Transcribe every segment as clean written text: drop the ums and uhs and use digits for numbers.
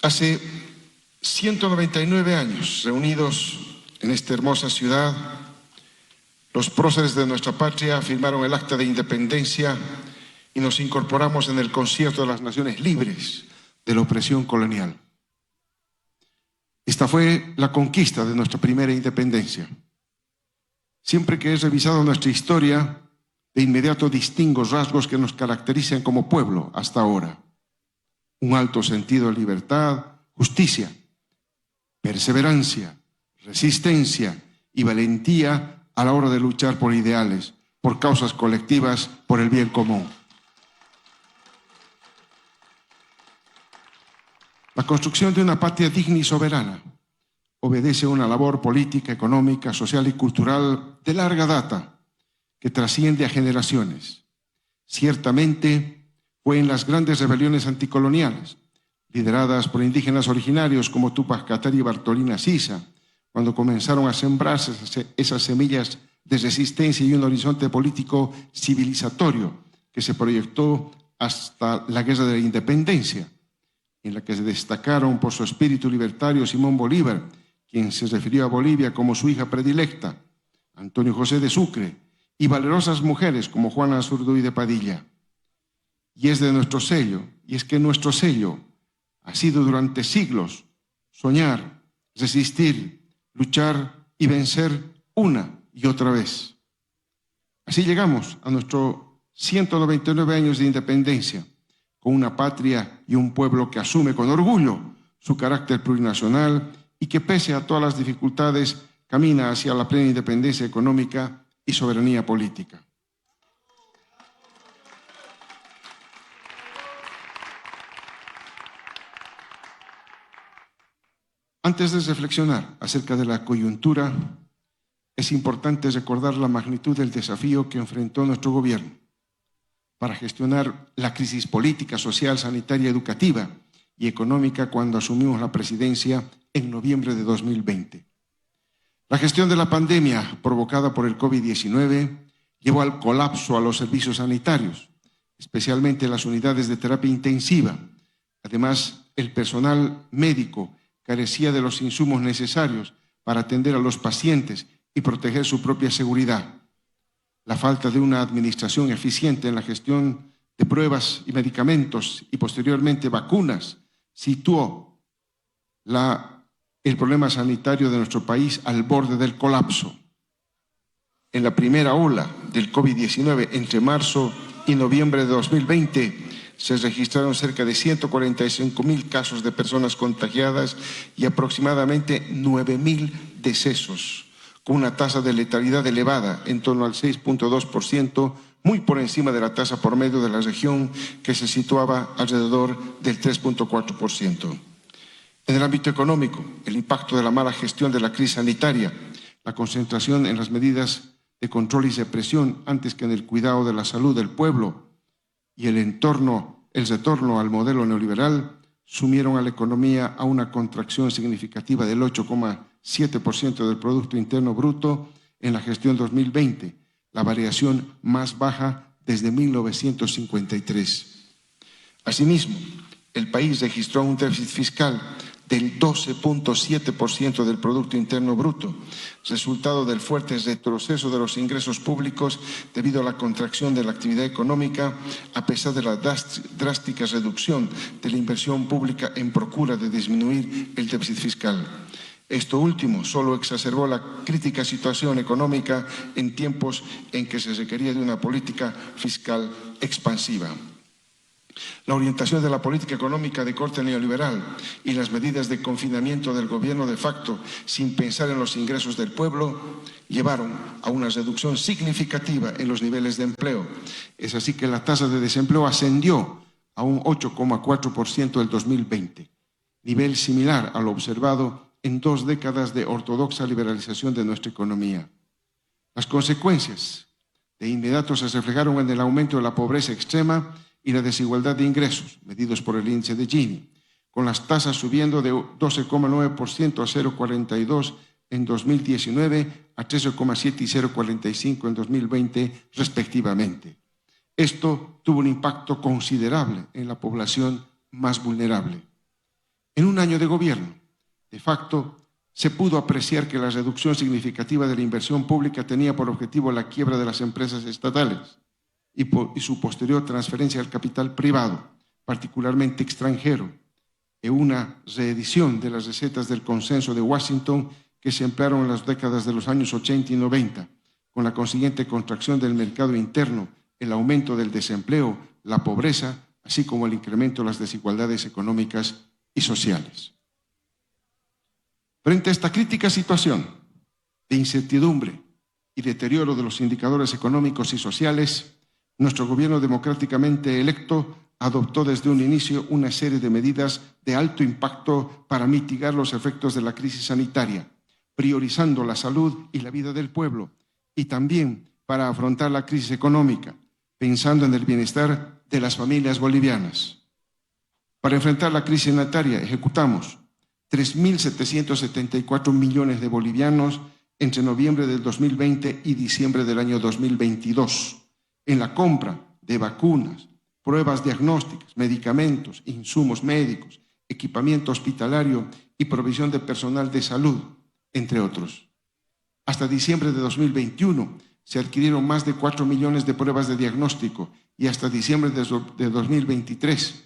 Hace 199 años, reunidos en esta hermosa ciudad, los próceres de nuestra patria firmaron el Acta de Independencia y nos incorporamos en el concierto de las naciones libres de la opresión colonial. Esta fue la conquista de nuestra primera independencia. Siempre que he revisado nuestra historia, de inmediato distingo rasgos que nos caracterizan como pueblo hasta ahora. Un alto sentido de libertad, justicia, perseverancia, resistencia y valentía a la hora de luchar por ideales, por causas colectivas, por el bien común. La construcción de una patria digna y soberana obedece a una labor política, económica, social y cultural de larga data que trasciende a generaciones. Ciertamente fue en las grandes rebeliones anticoloniales, lideradas por indígenas originarios como Túpac Katari y Bartolina Sisa, cuando comenzaron a sembrarse esas semillas de resistencia y un horizonte político civilizatorio que se proyectó hasta la Guerra de la Independencia, en la que se destacaron por su espíritu libertario Simón Bolívar, quien se refirió a Bolivia como su hija predilecta, Antonio José de Sucre, y valerosas mujeres como Juana Azurduy de Padilla. Y es de nuestro sello, y es que nuestro sello ha sido durante siglos soñar, resistir, luchar y vencer una y otra vez. Así llegamos a nuestros 199 años de independencia, con una patria y un pueblo que asume con orgullo su carácter plurinacional y que pese a todas las dificultades camina hacia la plena independencia económica y soberanía política. Antes de reflexionar acerca de la coyuntura, es importante recordar la magnitud del desafío que enfrentó nuestro gobierno para gestionar la crisis política, social, sanitaria, educativa y económica cuando asumimos la presidencia en noviembre de 2020. La gestión de la pandemia provocada por el COVID-19 llevó al colapso a los servicios sanitarios, especialmente las unidades de terapia intensiva. Además, el personal médico carecía de los insumos necesarios para atender a los pacientes y proteger su propia seguridad. La falta de una administración eficiente en la gestión de pruebas y medicamentos y posteriormente vacunas situó el problema sanitario de nuestro país al borde del colapso. En la primera ola del COVID-19, entre marzo y noviembre de 2020, se registraron cerca de 145,000 casos de personas contagiadas y aproximadamente 9,000 decesos, con una tasa de letalidad elevada, en torno al 6,2%, muy por encima de la tasa promedio de la región, que se situaba alrededor del 3,4%. En el ámbito económico, el impacto de la mala gestión de la crisis sanitaria, la concentración en las medidas de control y represión antes que en el cuidado de la salud del pueblo y el retorno al modelo neoliberal sumieron a la economía a una contracción significativa del 8,7% del Producto Interno Bruto en la gestión 2020, la variación más baja desde 1953. Asimismo, el país registró un déficit fiscal del 12,7% del Producto Interno Bruto, resultado del fuerte retroceso de los ingresos públicos debido a la contracción de la actividad económica, a pesar de la drástica reducción de la inversión pública en procura de disminuir el déficit fiscal. Esto último solo exacerbó la crítica situación económica en tiempos en que se requería de una política fiscal expansiva. La orientación de la política económica de corte neoliberal y las medidas de confinamiento del gobierno de facto sin pensar en los ingresos del pueblo llevaron a una reducción significativa en los niveles de empleo. Es así que la tasa de desempleo ascendió a un 8,4% del 2020, nivel similar a lo observado en 2 décadas de ortodoxa liberalización de nuestra economía. Las consecuencias de inmediato se reflejaron en el aumento de la pobreza extrema y la desigualdad de ingresos, medidos por el índice de Gini, con las tasas subiendo de 12,9% a 0,42 en 2019 a 13,7 y 0,45 en 2020 respectivamente. Esto tuvo un impacto considerable en la población más vulnerable. En un año de gobierno, de facto, se pudo apreciar que la reducción significativa de la inversión pública tenía por objetivo la quiebra de las empresas estatales y su posterior transferencia al capital privado, particularmente extranjero, y una reedición de las recetas del consenso de Washington que se emplearon en las décadas de los años 80 y 90, con la consiguiente contracción del mercado interno, el aumento del desempleo, la pobreza, así como el incremento de las desigualdades económicas y sociales. Frente a esta crítica situación de incertidumbre y deterioro de los indicadores económicos y sociales, nuestro gobierno democráticamente electo adoptó desde un inicio una serie de medidas de alto impacto para mitigar los efectos de la crisis sanitaria, priorizando la salud y la vida del pueblo, y también para afrontar la crisis económica, pensando en el bienestar de las familias bolivianas. Para enfrentar la crisis sanitaria ejecutamos 3.774 millones de bolivianos entre noviembre del 2020 y diciembre del año 2022 en la compra de vacunas, pruebas diagnósticas, medicamentos, insumos médicos, equipamiento hospitalario y provisión de personal de salud, entre otros. Hasta diciembre de 2021 se adquirieron más de 4 millones de pruebas de diagnóstico y hasta diciembre de 2023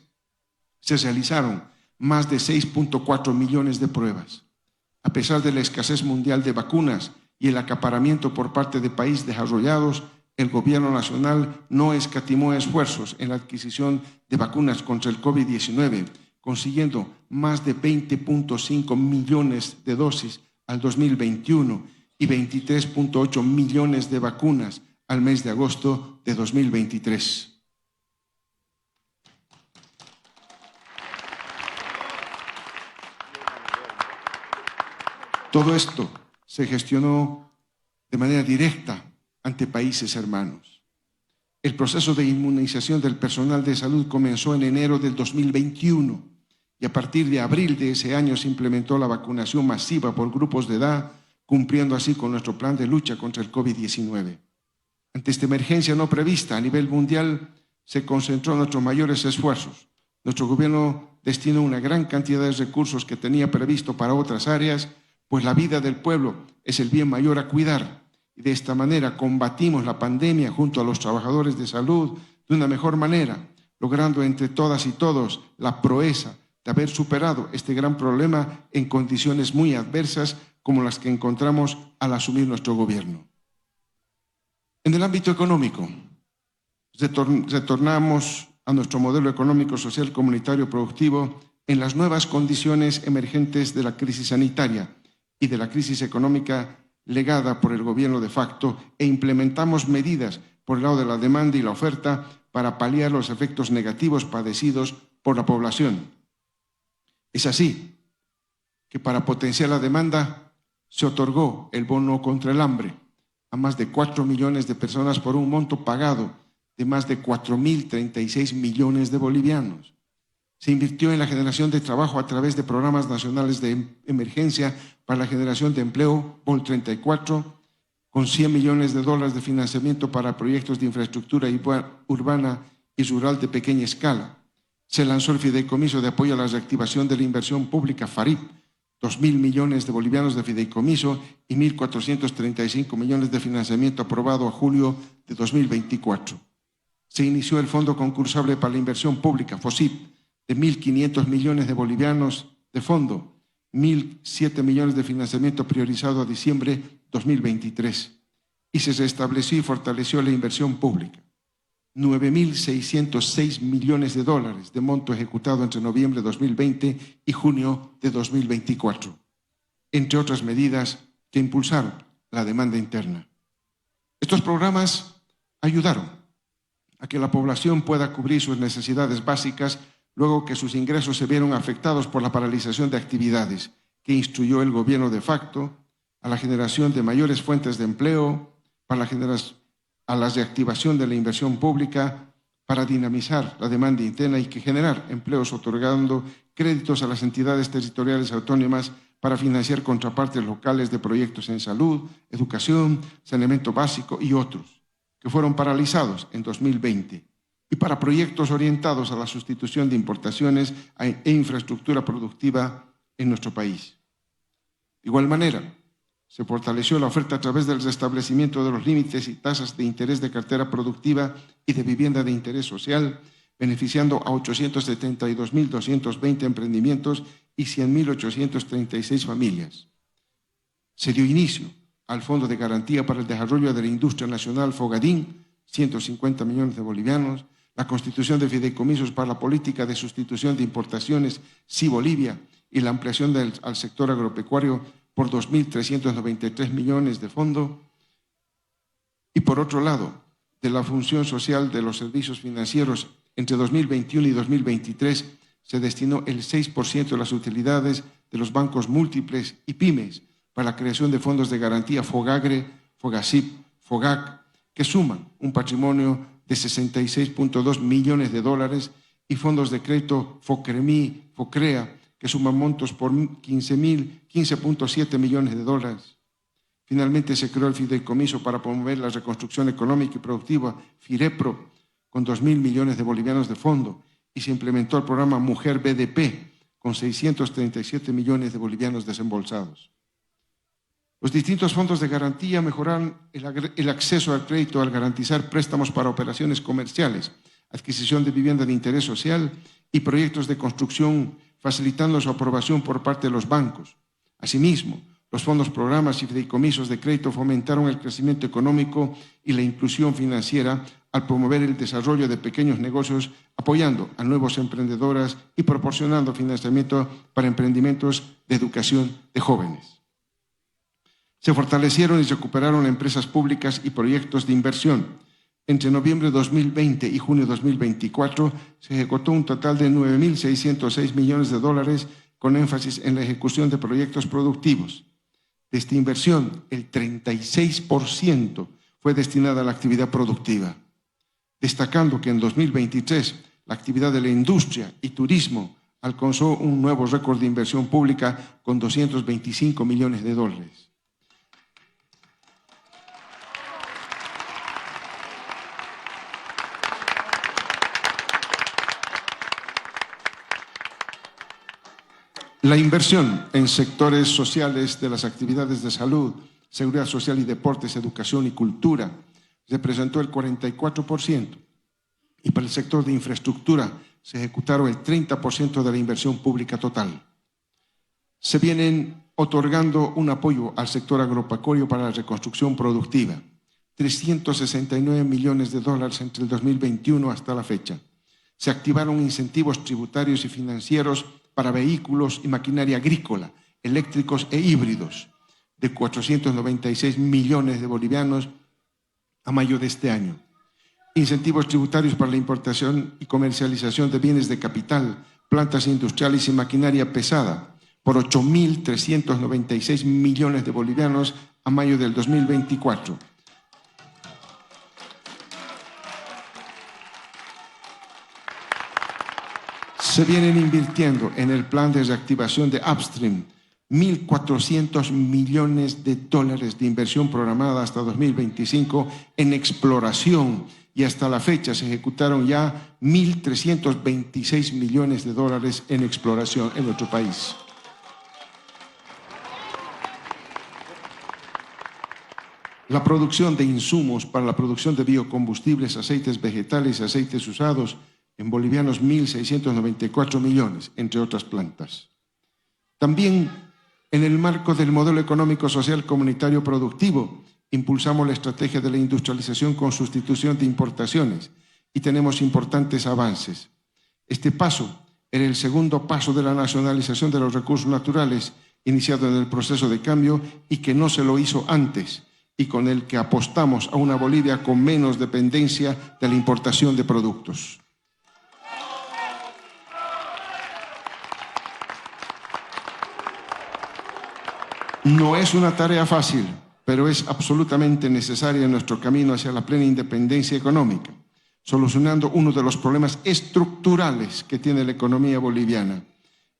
se realizaron más de 6.4 millones de pruebas. A pesar de la escasez mundial de vacunas y el acaparamiento por parte de países desarrollados, el Gobierno Nacional no escatimó esfuerzos en la adquisición de vacunas contra el COVID-19, consiguiendo más de 20.5 millones de dosis al 2021 y 23.8 millones de vacunas al mes de agosto de 2023. Todo esto se gestionó de manera directa ante países hermanos. El proceso de inmunización del personal de salud comenzó en enero del 2021 y a partir de abril de ese año se implementó la vacunación masiva por grupos de edad, cumpliendo así con nuestro plan de lucha contra el COVID-19. Ante esta emergencia no prevista a nivel mundial, se concentró nuestros mayores esfuerzos. Nuestro gobierno destinó una gran cantidad de recursos que tenía previsto para otras áreas, pues la vida del pueblo es el bien mayor a cuidar. Y de esta manera combatimos la pandemia junto a los trabajadores de salud de una mejor manera, logrando entre todas y todos la proeza de haber superado este gran problema en condiciones muy adversas como las que encontramos al asumir nuestro gobierno. En el ámbito económico, retornamos a nuestro modelo económico, social, comunitario, productivo en las nuevas condiciones emergentes de la crisis sanitaria y de la crisis económica legada por el gobierno de facto e implementamos medidas por el lado de la demanda y la oferta para paliar los efectos negativos padecidos por la población. Es así que para potenciar la demanda se otorgó el bono contra el hambre a más de 4 millones de personas por un monto pagado de más de 4.036 millones de bolivianos. Se invirtió en la generación de trabajo a través de programas nacionales de emergencia para la generación de empleo, BOL 34, con $100 millones de financiamiento para proyectos de infraestructura urbana y rural de pequeña escala. Se lanzó el fideicomiso de apoyo a la reactivación de la inversión pública, FARIP, 2.000 millones de bolivianos de fideicomiso y 1.435 millones de financiamiento aprobado a julio de 2024. Se inició el Fondo Concursable para la Inversión Pública, FOSIP, de 1.500 millones de bolivianos de fondo, 1.007 millones de financiamiento priorizado a diciembre 2023. Y se restableció y fortaleció la inversión pública. 9.606 millones de dólares de monto ejecutado entre noviembre de 2020 y junio de 2024, entre otras medidas que impulsaron la demanda interna. Estos programas ayudaron a que la población pueda cubrir sus necesidades básicas luego que sus ingresos se vieron afectados por la paralización de actividades que instruyó el gobierno de facto, a la generación de mayores fuentes de empleo, a la reactivación de la inversión pública, para dinamizar la demanda interna y que generar empleos otorgando créditos a las entidades territoriales autónomas para financiar contrapartes locales de proyectos en salud, educación, saneamiento básico y otros, que fueron paralizados en 2020. y para proyectos orientados a la sustitución de importaciones e infraestructura productiva en nuestro país. De igual manera, se fortaleció la oferta a través del restablecimiento de los límites y tasas de interés de cartera productiva y de vivienda de interés social, beneficiando a 872.220 emprendimientos y 100.836 familias. Se dio inicio al Fondo de Garantía para el Desarrollo de la Industria Nacional Fogadín, 150 millones de bolivianos, la constitución de fideicomisos para la política de sustitución de importaciones, SI Bolivia, y la ampliación al sector agropecuario por 2.393 millones de fondo. Y por otro lado, de la función social de los servicios financieros, entre 2021 y 2023 se destinó el 6% de las utilidades de los bancos múltiples y pymes para la creación de fondos de garantía Fogagre, Fogasip, Fogac, que suman un patrimonio de 66.2 millones de dólares, y fondos de crédito Focremi, Focrea, que suman montos por 15.7 millones de dólares. Finalmente se creó el fideicomiso para promover la reconstrucción económica y productiva, FIREPRO, con 2.000 millones de bolivianos de fondo, y se implementó el programa Mujer BDP, con 637 millones de bolivianos desembolsados. Los distintos fondos de garantía mejoraron el acceso al crédito al garantizar préstamos para operaciones comerciales, adquisición de vivienda de interés social y proyectos de construcción, facilitando su aprobación por parte de los bancos. Asimismo, los fondos, programas y fideicomisos de crédito fomentaron el crecimiento económico y la inclusión financiera al promover el desarrollo de pequeños negocios, apoyando a nuevos emprendedoras y proporcionando financiamiento para emprendimientos de educación de jóvenes. Se fortalecieron y recuperaron empresas públicas y proyectos de inversión. Entre noviembre de 2020 y junio de 2024 se ejecutó un total de 9.606 millones de dólares con énfasis en la ejecución de proyectos productivos. De esta inversión, el 36% fue destinada a la actividad productiva, destacando que en 2023 la actividad de la industria y turismo alcanzó un nuevo récord de inversión pública con 225 millones de dólares. La inversión en sectores sociales de las actividades de salud, seguridad social y deportes, educación y cultura representó el 44%, y para el sector de infraestructura se ejecutaron el 30% de la inversión pública total. Se vienen otorgando un apoyo al sector agropecuario para la reconstrucción productiva, 369 millones de dólares entre el 2021 hasta la fecha. Se activaron incentivos tributarios y financieros para vehículos y maquinaria agrícola, eléctricos e híbridos, de 496 millones de bolivianos a mayo de este año. Incentivos tributarios para la importación y comercialización de bienes de capital, plantas industriales y maquinaria pesada, por 8.396 millones de bolivianos a mayo del 2024. Se vienen invirtiendo en el plan de reactivación de Upstream 1.400 millones de dólares de inversión programada hasta 2025 en exploración, y hasta la fecha se ejecutaron ya 1.326 millones de dólares en exploración en nuestro país. La producción de insumos para la producción de biocombustibles, aceites vegetales y aceites usados, en bolivianos 1.694 millones, entre otras plantas. También, en el marco del modelo económico social comunitario productivo, impulsamos la estrategia de la industrialización con sustitución de importaciones y tenemos importantes avances. Este paso era el segundo paso de la nacionalización de los recursos naturales, iniciado en el proceso de cambio y que no se lo hizo antes, y con el que apostamos a una Bolivia con menos dependencia de la importación de productos. No es una tarea fácil, pero es absolutamente necesaria en nuestro camino hacia la plena independencia económica, solucionando uno de los problemas estructurales que tiene la economía boliviana.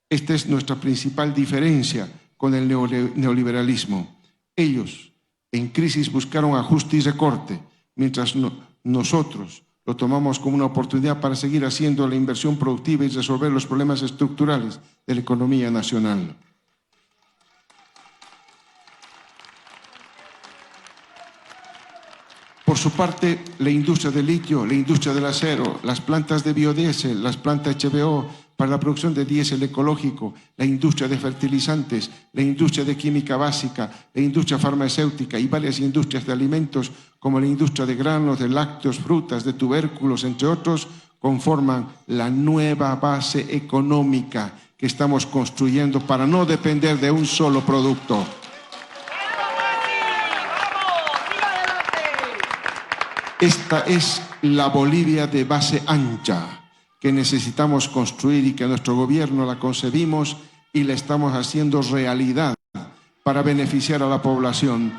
Esta es nuestra principal diferencia con el neoliberalismo. Ellos, en crisis, buscaron ajuste y recorte, mientras nosotros, Lo tomamos como una oportunidad para seguir haciendo la inversión productiva y resolver los problemas estructurales de la economía nacional. Por su parte, la industria del litio, la industria del acero, las plantas de biodiesel, las plantas HBO para la producción de diésel ecológico, la industria de fertilizantes, la industria de química básica, la industria farmacéutica y varias industrias de alimentos como la industria de granos, de lácteos, frutas, de tubérculos, entre otros, conforman la nueva base económica que estamos construyendo para no depender de un solo producto. Esta es la Bolivia de base ancha que necesitamos construir y que nuestro gobierno la concebimos y la estamos haciendo realidad para beneficiar a la población,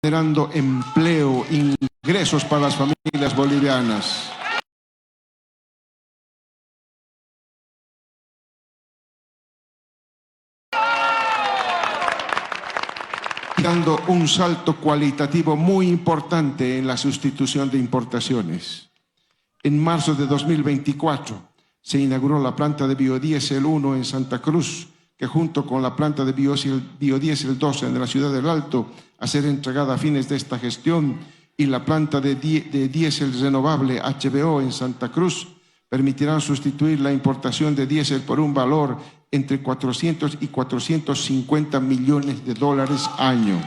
generando empleo, ingresos para las familias bolivianas. Dando un salto cualitativo muy importante en la sustitución de importaciones. En marzo de 2024 se inauguró la planta de biodiesel 1 en Santa Cruz, que junto con la planta de biodiesel 2 en la ciudad del Alto, a ser entregada a fines de esta gestión, y la planta de diésel renovable HBO en Santa Cruz, permitirán sustituir la importación de diésel por un valor entre 400 y 450 millones de dólares año.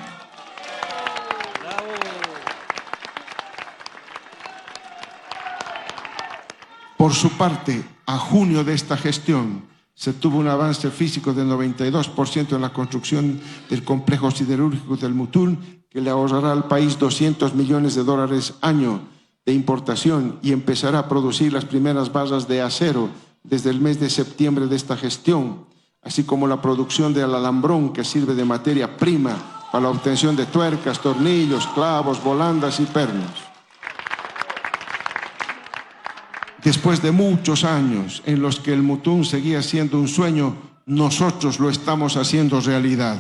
Por su parte, a junio de esta gestión se tuvo un avance físico del 92% en la construcción del complejo siderúrgico del Mutul, que le ahorrará al país 200 millones de dólares año de importación y empezará a producir las primeras barras de acero desde el mes de septiembre de esta gestión, así como la producción del alambrón que sirve de materia prima para la obtención de tuercas, tornillos, clavos, volandas y pernos. Después de muchos años en los que el Mutum seguía siendo un sueño, nosotros lo estamos haciendo realidad.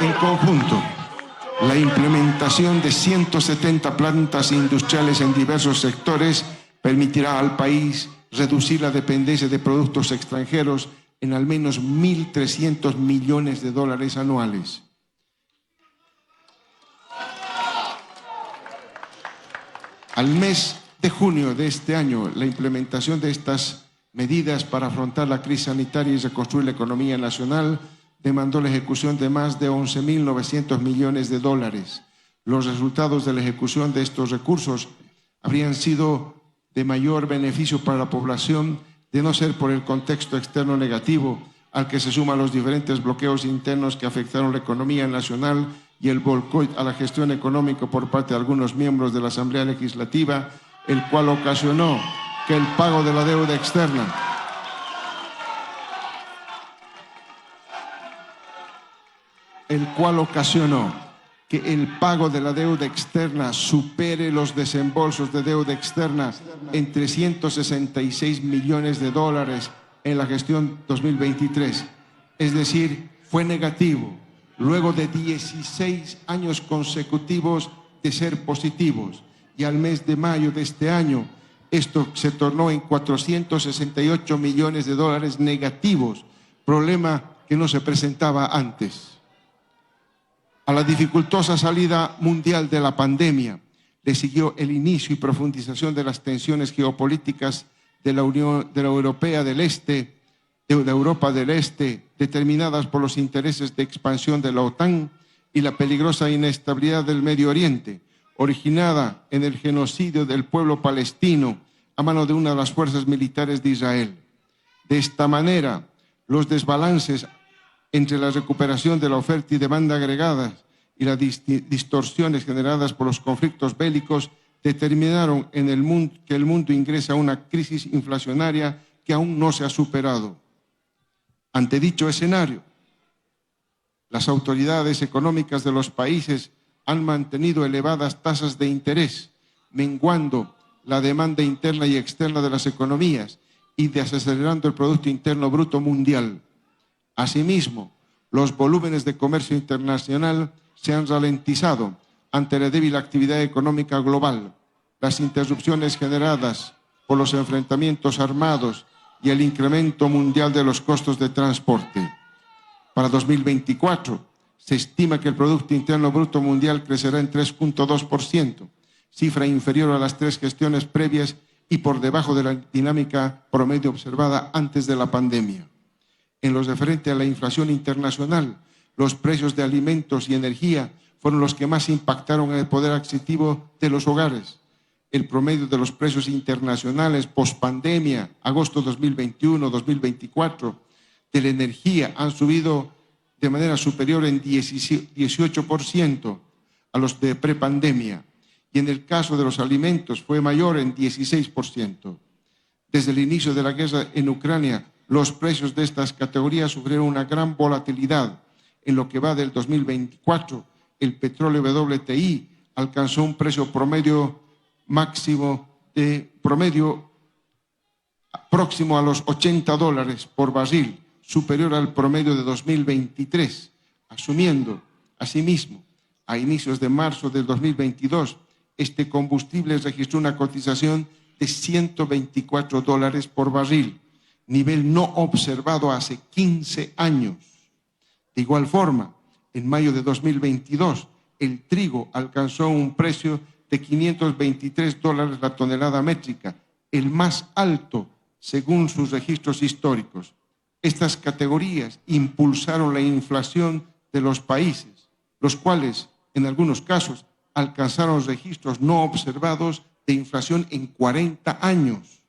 En conjunto, la implementación de 170 plantas industriales en diversos sectores permitirá al país reducir la dependencia de productos extranjeros en al menos 1.300 millones de dólares anuales. Al mes de junio de este año, la implementación de estas medidas para afrontar la crisis sanitaria y reconstruir la economía nacional demandó la ejecución de más de 11.900 millones de dólares. Los resultados de la ejecución de estos recursos habrían sido de mayor beneficio para la población de no ser por el contexto externo negativo al que se suman los diferentes bloqueos internos que afectaron la economía nacional y el boicot a la gestión económica por parte de algunos miembros de la Asamblea Legislativa, el cual ocasionó que el pago de la deuda externa supere los desembolsos de deuda externa en 366 millones de dólares en la gestión 2023. Es decir, fue negativo, luego de 16 años consecutivos de ser positivos. Y al mes de mayo de este año, esto se tornó en 468 millones de dólares negativos, problema que no se presentaba antes. A la dificultosa salida mundial de la pandemia le siguió el inicio y profundización de las tensiones geopolíticas de la Europa del Este, determinadas por los intereses de expansión de la OTAN y la peligrosa inestabilidad del Medio Oriente, originada en el genocidio del pueblo palestino a mano de una de las fuerzas militares de Israel. De esta manera, los desbalances entre la recuperación de la oferta y demanda agregadas y las distorsiones generadas por los conflictos bélicos determinaron que el mundo ingresa a una crisis inflacionaria que aún no se ha superado. Ante dicho escenario, las autoridades económicas de los países han mantenido elevadas tasas de interés, menguando la demanda interna y externa de las economías y desacelerando el Producto Interno Bruto mundial. Asimismo, los volúmenes de comercio internacional se han ralentizado ante la débil actividad económica global, las interrupciones generadas por los enfrentamientos armados y el incremento mundial de los costos de transporte. Para 2024 se estima que el Producto Interno Bruto mundial crecerá en 3.2%, cifra inferior a las 3 gestiones previas y por debajo de la dinámica promedio observada antes de la pandemia. En lo referente a la inflación internacional, los precios de alimentos y energía fueron los que más impactaron en el poder adquisitivo de los hogares. El promedio de los precios internacionales post-pandemia, agosto 2021-2024, de la energía han subido de manera superior en 18% a los de prepandemia, y en el caso de los alimentos fue mayor en 16%. Desde el inicio de la guerra en Ucrania, los precios de estas categorías sufrieron una gran volatilidad. En lo que va del 2024, el petróleo WTI alcanzó un precio promedio próximo a los $80 por barril, superior al promedio de 2023, asumiendo, asimismo, a inicios de marzo del 2022, este combustible registró una cotización de $124 por barril, nivel no observado hace 15 años. De igual forma, en mayo de 2022, el trigo alcanzó un precio de $523 la tonelada métrica, el más alto según sus registros históricos. Estas categorías impulsaron la inflación de los países, los cuales, en algunos casos, alcanzaron registros no observados de inflación en 40 años.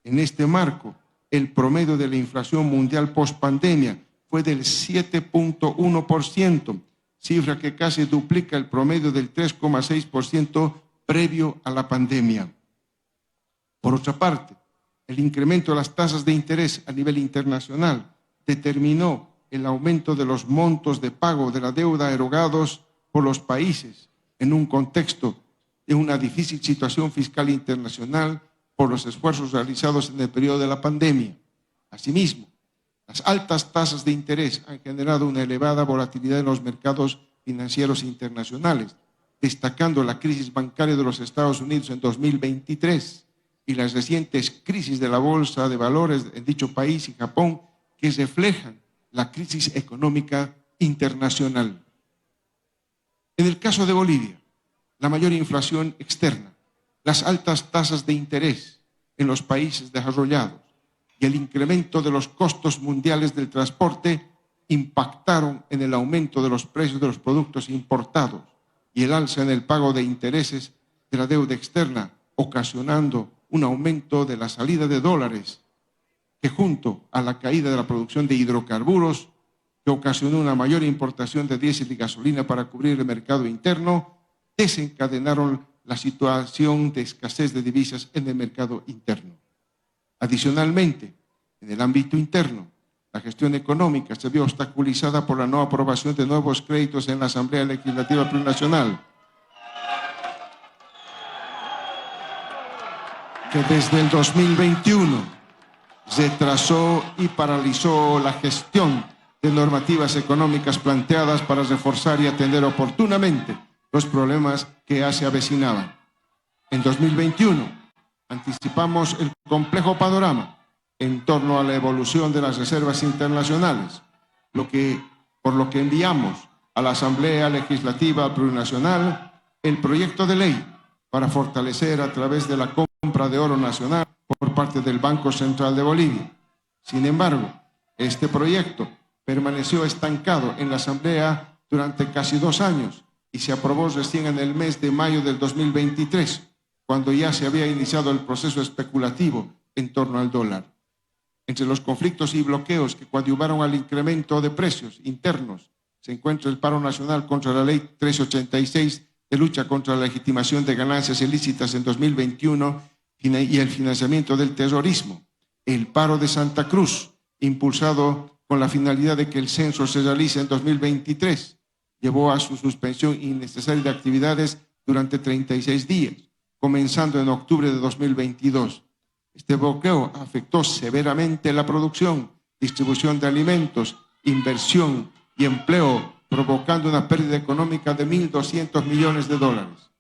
En este marco, el promedio de la inflación mundial post-pandemia fue del 7.1%, cifra que casi duplica el promedio del 3,6% previo a la pandemia. Por otra parte, el incremento de las tasas de interés a nivel internacional determinó el aumento de los montos de pago de la deuda erogados por los países en un contexto de una difícil situación fiscal internacional por los esfuerzos realizados en el periodo de la pandemia. Asimismo, las altas tasas de interés han generado una elevada volatilidad en los mercados financieros internacionales, destacando la crisis bancaria de los Estados Unidos en 2023 y las recientes crisis de la bolsa de valores en dicho país y Japón, que reflejan la crisis económica internacional. En el caso de Bolivia, la mayor inflación externa, las altas tasas de interés en los países desarrollados y el incremento de los costos mundiales del transporte impactaron en el aumento de los precios de los productos importados y el alza en el pago de intereses de la deuda externa, ocasionando un aumento de la salida de dólares que, junto a la caída de la producción de hidrocarburos, que ocasionó una mayor importación de diésel y gasolina para cubrir el mercado interno, desencadenaron la situación de escasez de divisas en el mercado interno. Adicionalmente, en el ámbito interno, la gestión económica se vio obstaculizada por la no aprobación de nuevos créditos en la Asamblea Legislativa Plurinacional, que desde el 2021 retrasó y paralizó la gestión de normativas económicas planteadas para reforzar y atender oportunamente los problemas que ya se avecinaban. En 2021 anticipamos el complejo panorama en torno a la evolución de las reservas internacionales, por lo que enviamos a la Asamblea Legislativa Plurinacional el proyecto de ley para fortalecer a través de la compra de oro nacional por parte del Banco Central de Bolivia. Sin embargo, este proyecto permaneció estancado en la Asamblea durante casi 2 años y se aprobó recién en el mes de mayo del 2023, cuando ya se había iniciado el proceso especulativo en torno al dólar. Entre los conflictos y bloqueos que coadyuvaron al incremento de precios internos se encuentra el paro nacional contra la Ley 1386 de lucha contra la legitimación de ganancias ilícitas en 2021 y el financiamiento del terrorismo. El paro de Santa Cruz, impulsado con la finalidad de que el censo se realice en 2023, llevó a su suspensión innecesaria de actividades durante 36 días, comenzando en octubre de 2022. Este bloqueo afectó severamente la producción, distribución de alimentos, inversión y empleo, provocando una pérdida económica de 1.200 millones de dólares.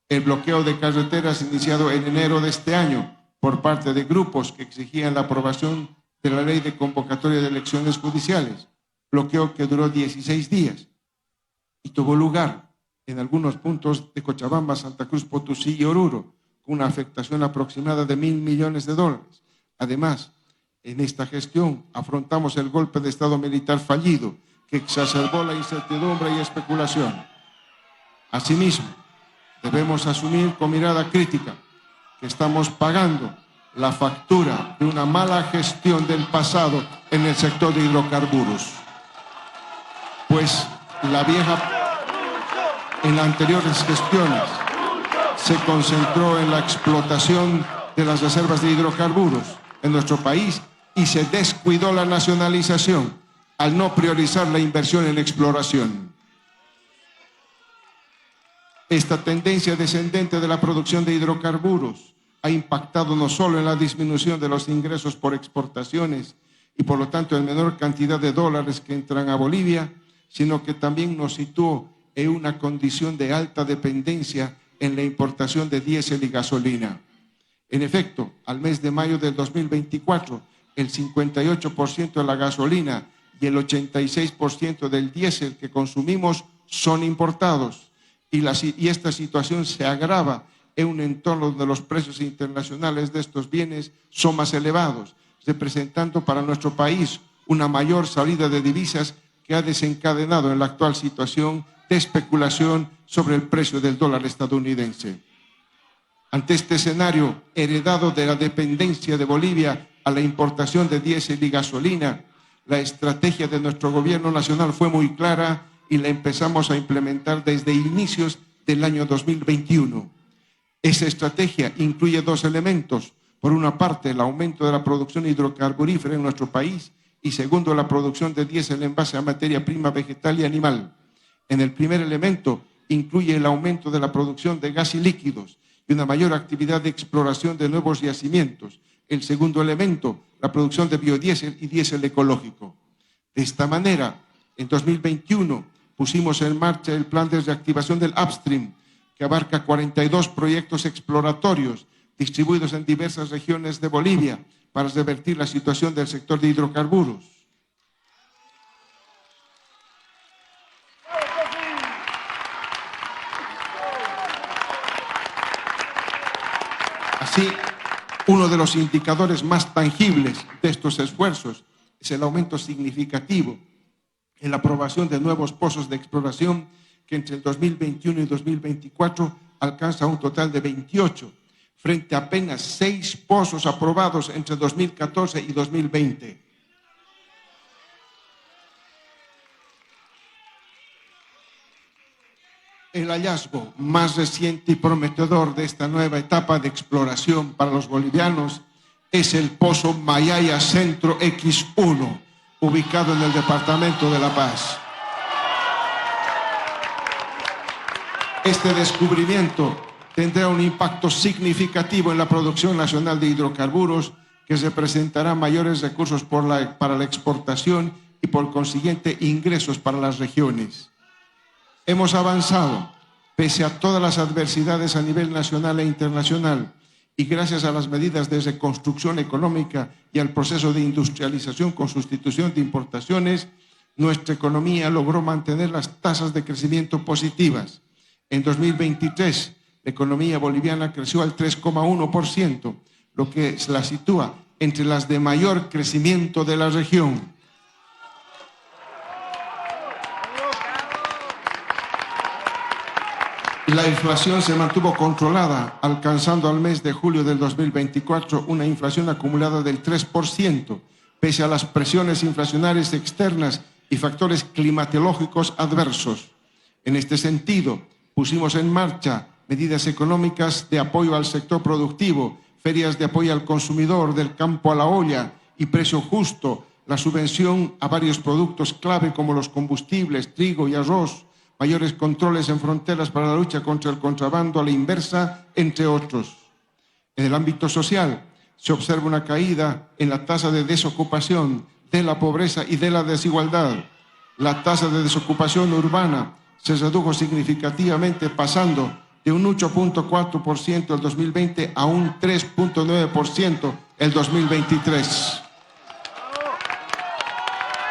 El bloqueo de carreteras iniciado en enero de este año por parte de grupos que exigían la aprobación de la ley de convocatoria de elecciones judiciales, bloqueo que duró 16 días y tuvo lugar en algunos puntos de Cochabamba, Santa Cruz, Potosí y Oruro, con una afectación aproximada de 1.000 millones de dólares. Además, en esta gestión afrontamos el golpe de Estado militar fallido, que exacerbó la incertidumbre y especulación. Asimismo, debemos asumir con mirada crítica que estamos pagando la factura de una mala gestión del pasado en el sector de hidrocarburos. Pues en las anteriores gestiones se concentró en la explotación de las reservas de hidrocarburos en nuestro país y se descuidó la nacionalización al no priorizar la inversión en exploración. Esta tendencia descendente de la producción de hidrocarburos ha impactado no solo en la disminución de los ingresos por exportaciones y por lo tanto en menor cantidad de dólares que entran a Bolivia, sino que también nos situó en una condición de alta dependencia en la importación de diésel y gasolina. En efecto, al mes de mayo del 2024, el 58% de la gasolina y el 86% del diésel que consumimos son importados. Y esta situación se agrava en un entorno donde los precios internacionales de estos bienes son más elevados, representando para nuestro país una mayor salida de divisas que ha desencadenado en la actual situación de especulación sobre el precio del dólar estadounidense. Ante este escenario heredado de la dependencia de Bolivia a la importación de diésel y gasolina, la estrategia de nuestro gobierno nacional fue muy clara y la empezamos a implementar desde inicios del año 2021. Esa estrategia incluye dos elementos. Por una parte, el aumento de la producción hidrocarburífera en nuestro país y segundo, la producción de diésel en base a materia prima vegetal y animal. En el primer elemento, incluye el aumento de la producción de gas y líquidos y una mayor actividad de exploración de nuevos yacimientos. El segundo elemento, la producción de biodiesel y diésel ecológico. De esta manera, en 2021 pusimos en marcha el plan de reactivación del upstream, que abarca 42 proyectos exploratorios distribuidos en diversas regiones de Bolivia para revertir la situación del sector de hidrocarburos. Así, uno de los indicadores más tangibles de estos esfuerzos es el aumento significativo en la aprobación de nuevos pozos de exploración que entre el 2021 y 2024 alcanza un total de 28, frente a apenas 6 pozos aprobados entre 2014 y 2020. El hallazgo más reciente y prometedor de esta nueva etapa de exploración para los bolivianos es el pozo Mayaya Centro X1, ubicado en el departamento de La Paz. Este descubrimiento tendrá un impacto significativo en la producción nacional de hidrocarburos, que representará mayores recursos para la exportación y por consiguiente ingresos para las regiones. Hemos avanzado, pese a todas las adversidades a nivel nacional e internacional, y gracias a las medidas de reconstrucción económica y al proceso de industrialización con sustitución de importaciones, nuestra economía logró mantener las tasas de crecimiento positivas. En 2023, la economía boliviana creció al 3,1%, lo que la sitúa entre las de mayor crecimiento de la región. La inflación se mantuvo controlada, alcanzando al mes de julio del 2024 una inflación acumulada del 3%, pese a las presiones inflacionarias externas y factores climatológicos adversos. En este sentido, pusimos en marcha medidas económicas de apoyo al sector productivo, ferias de apoyo al consumidor, del campo a la olla y precio justo, la subvención a varios productos clave como los combustibles, trigo y arroz, mayores controles en fronteras para la lucha contra el contrabando a la inversa, entre otros. En el ámbito social, se observa una caída en la tasa de desocupación, de la pobreza y de la desigualdad. La tasa de desocupación urbana se redujo significativamente, pasando de un 8.4% el 2020 a un 3.9% el 2023.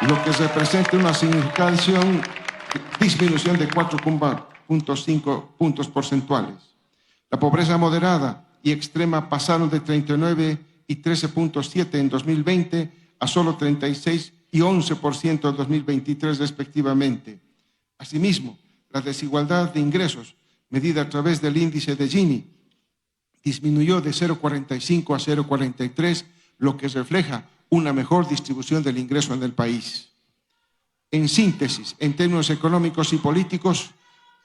Lo que representa una significativa disminución de 4.5 puntos porcentuales. La pobreza moderada y extrema pasaron de 39 y 13.7 en 2020 a solo 36 y 11% en 2023 respectivamente. Asimismo, la desigualdad de ingresos, medida a través del índice de Gini, disminuyó de 0,45 a 0,43, lo que refleja una mejor distribución del ingreso en el país. En síntesis, en términos económicos y políticos,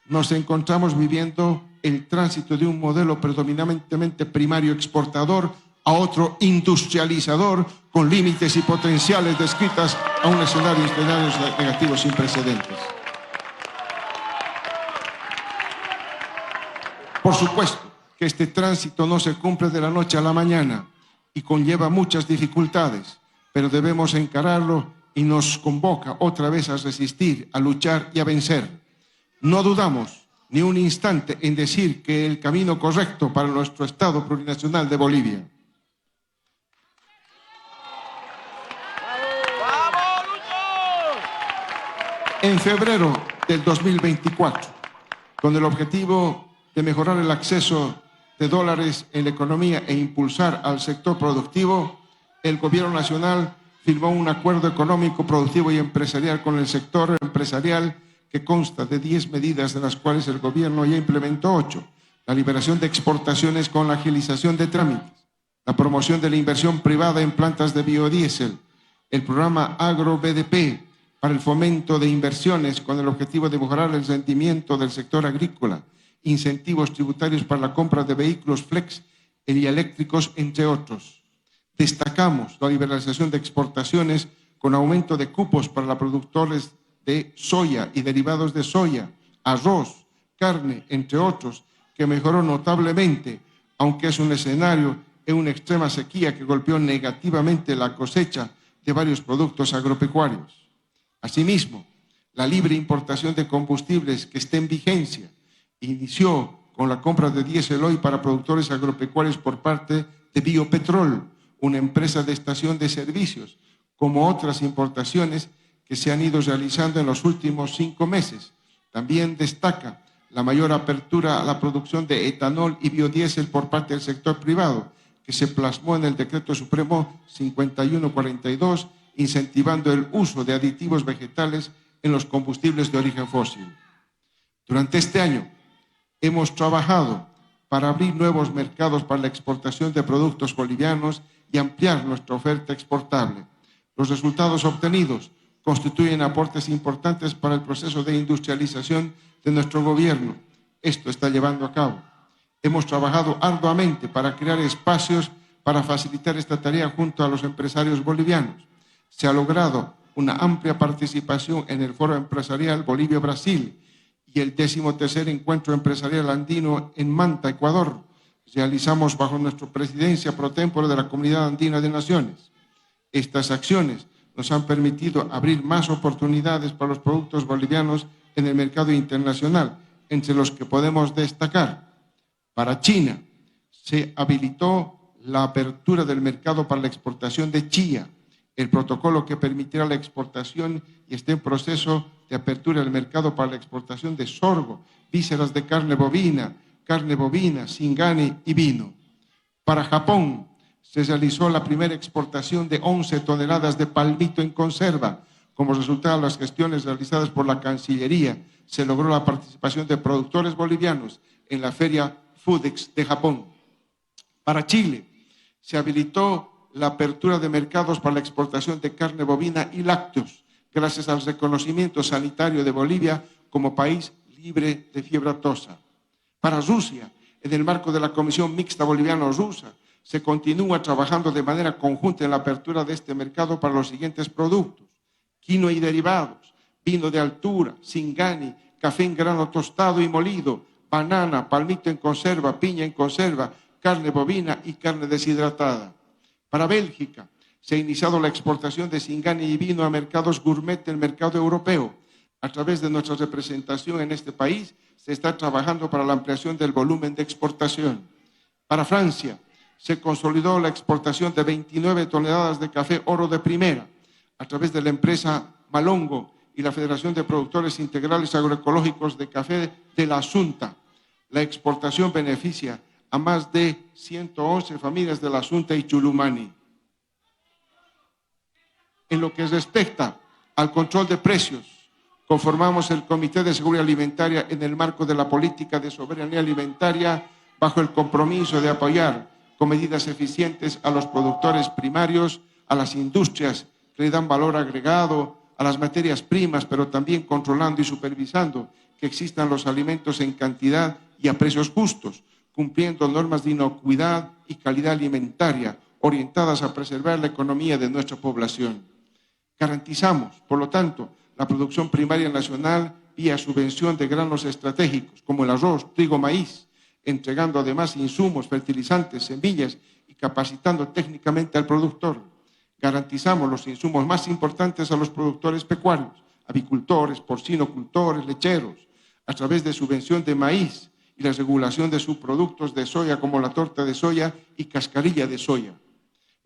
nos encontramos viviendo el tránsito de un modelo predominantemente primario exportador a otro industrializador con límites y potenciales descritas a un escenario negativo sin precedentes. Por supuesto que este tránsito no se cumple de la noche a la mañana y conlleva muchas dificultades, pero debemos encararlo y nos convoca otra vez a resistir, a luchar y a vencer. No dudamos ni un instante en decir que el camino correcto para nuestro Estado plurinacional de Bolivia. En febrero del 2024, con el objetivo de mejorar el acceso de dólares en la economía e impulsar al sector productivo, el Gobierno Nacional firmó un acuerdo económico, productivo y empresarial con el sector empresarial que consta de 10 medidas, de las cuales el Gobierno ya implementó 8. La liberación de exportaciones con la agilización de trámites, la promoción de la inversión privada en plantas de biodiesel, el programa Agro-BDP para el fomento de inversiones con el objetivo de mejorar el rendimiento del sector agrícola, incentivos tributarios para la compra de vehículos flex y eléctricos, entre otros. Destacamos la liberalización de exportaciones con aumento de cupos para los productores de soya y derivados de soya, arroz, carne, entre otros, que mejoró notablemente, aunque es un escenario en una extrema sequía que golpeó negativamente la cosecha de varios productos agropecuarios. Asimismo, la libre importación de combustibles que está en vigencia inició con la compra de diésel hoy para productores agropecuarios por parte de Biopetrol, una empresa de estación de servicios, como otras importaciones que se han ido realizando en los últimos 5 meses. También destaca la mayor apertura a la producción de etanol y biodiesel por parte del sector privado, que se plasmó en el Decreto Supremo 5142, incentivando el uso de aditivos vegetales en los combustibles de origen fósil. Durante este año hemos trabajado para abrir nuevos mercados para la exportación de productos bolivianos y ampliar nuestra oferta exportable. Los resultados obtenidos constituyen aportes importantes para el proceso de industrialización de nuestro gobierno. Esto está llevando a cabo. Hemos trabajado arduamente para crear espacios para facilitar esta tarea junto a los empresarios bolivianos. Se ha logrado una amplia participación en el Foro Empresarial Bolivia-Brasil y el 13º Encuentro Empresarial Andino en Manta, Ecuador. Realizamos bajo nuestra presidencia pro tempore de la Comunidad Andina de Naciones. Estas acciones nos han permitido abrir más oportunidades para los productos bolivianos en el mercado internacional, entre los que podemos destacar. Para China se habilitó la apertura del mercado para la exportación de chía, el protocolo que permitirá la exportación y está en proceso de apertura del mercado para la exportación de sorgo, vísceras de carne bovina, singane y vino. Para Japón se realizó la primera exportación de 11 toneladas de palmito en conserva. Como resultado de las gestiones realizadas por la Cancillería, se logró la participación de productores bolivianos en la Feria Foodex de Japón. Para Chile se habilitó la apertura de mercados para la exportación de carne bovina y lácteos, gracias al reconocimiento sanitario de Bolivia como país libre de fiebre aftosa. Para Rusia, en el marco de la Comisión Mixta Boliviano-Rusa, se continúa trabajando de manera conjunta en la apertura de este mercado para los siguientes productos: quinoa y derivados, vino de altura, singani, café en grano tostado y molido, banana, palmito en conserva, piña en conserva, carne bovina y carne deshidratada. Para Bélgica, se ha iniciado la exportación de singani y vino a mercados gourmet del mercado europeo. A través de nuestra representación en este país, se está trabajando para la ampliación del volumen de exportación. Para Francia, se consolidó la exportación de 29 toneladas de café oro de primera a través de la empresa Malongo y la Federación de Productores Integrales Agroecológicos de Café de la Asunta. La exportación beneficia a más de 111 familias de la Asunta y Chulumani. En lo que respecta al control de precios, conformamos el Comité de Seguridad Alimentaria en el marco de la política de soberanía alimentaria bajo el compromiso de apoyar con medidas eficientes a los productores primarios, a las industrias que le dan valor agregado, a las materias primas, pero también controlando y supervisando que existan los alimentos en cantidad y a precios justos, cumpliendo normas de inocuidad y calidad alimentaria orientadas a preservar la economía de nuestra población. Garantizamos, por lo tanto, la producción primaria nacional vía subvención de granos estratégicos como el arroz, trigo, maíz, entregando además insumos, fertilizantes, semillas y capacitando técnicamente al productor. Garantizamos los insumos más importantes a los productores pecuarios, avicultores, porcinocultores, lecheros, a través de subvención de maíz y la regulación de subproductos de soya como la torta de soya y cascarilla de soya.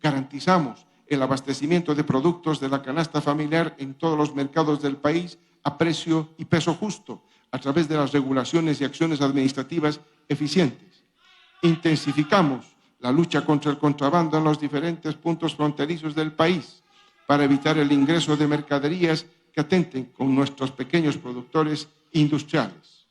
Garantizamos el abastecimiento de productos de la canasta familiar en todos los mercados del país a precio y peso justo, a través de las regulaciones y acciones administrativas eficientes. Intensificamos la lucha contra el contrabando en los diferentes puntos fronterizos del país para evitar el ingreso de mercaderías que atenten con nuestros pequeños productores industriales.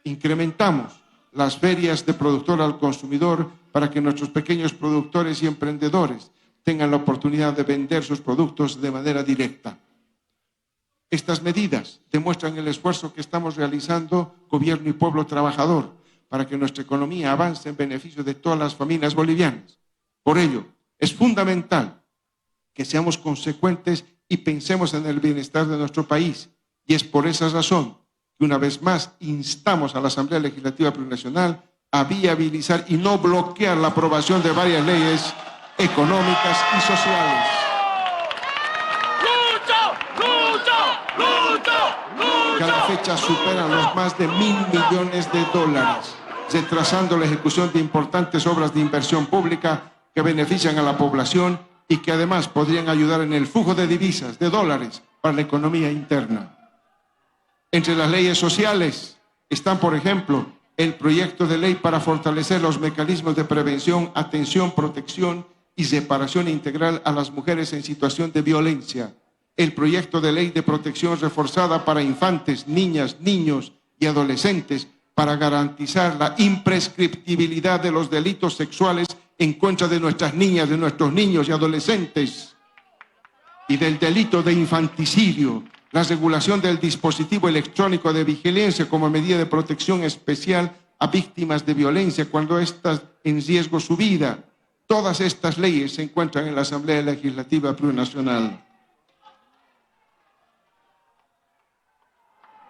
Incrementamos las ferias de productor al consumidor para que nuestros pequeños productores y emprendedores tengan la oportunidad de vender sus productos de manera directa. Estas medidas demuestran el esfuerzo que estamos realizando gobierno y pueblo trabajador para que nuestra economía avance en beneficio de todas las familias bolivianas. Por ello, es fundamental que seamos consecuentes y pensemos en el bienestar de nuestro país. Y es por esa razón que una vez más instamos a la Asamblea Legislativa Plurinacional a viabilizar y no bloquear la aprobación de varias leyes económicas y sociales. Que a la fecha superan los más de $1.000 millones, retrasando la ejecución de importantes obras de inversión pública que benefician a la población y que además podrían ayudar en el flujo de divisas, de dólares, para la economía interna. Entre las leyes sociales están, por ejemplo, el proyecto de ley para fortalecer los mecanismos de prevención, atención, protección y reparación integral a las mujeres en situación de violencia, el proyecto de ley de protección reforzada para infantes, niñas, niños y adolescentes para garantizar la imprescriptibilidad de los delitos sexuales en contra de nuestras niñas, de nuestros niños y adolescentes, y del delito de infanticidio, la regulación del dispositivo electrónico de vigilancia como medida de protección especial a víctimas de violencia cuando están en riesgo su vida. Todas estas leyes se encuentran en la Asamblea Legislativa Plurinacional.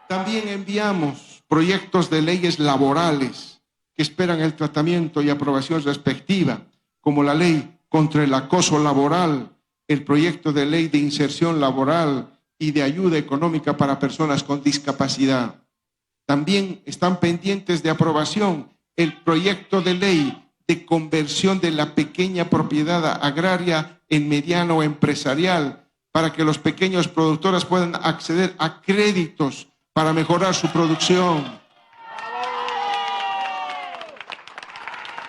También enviamos proyectos de leyes laborales que esperan el tratamiento y aprobación respectiva, como la ley contra el acoso laboral, el proyecto de ley de inserción laboral y de ayuda económica para personas con discapacidad. También están pendientes de aprobación el proyecto de ley de conversión de la pequeña propiedad agraria en mediano o empresarial para que los pequeños productores puedan acceder a créditos para mejorar su producción.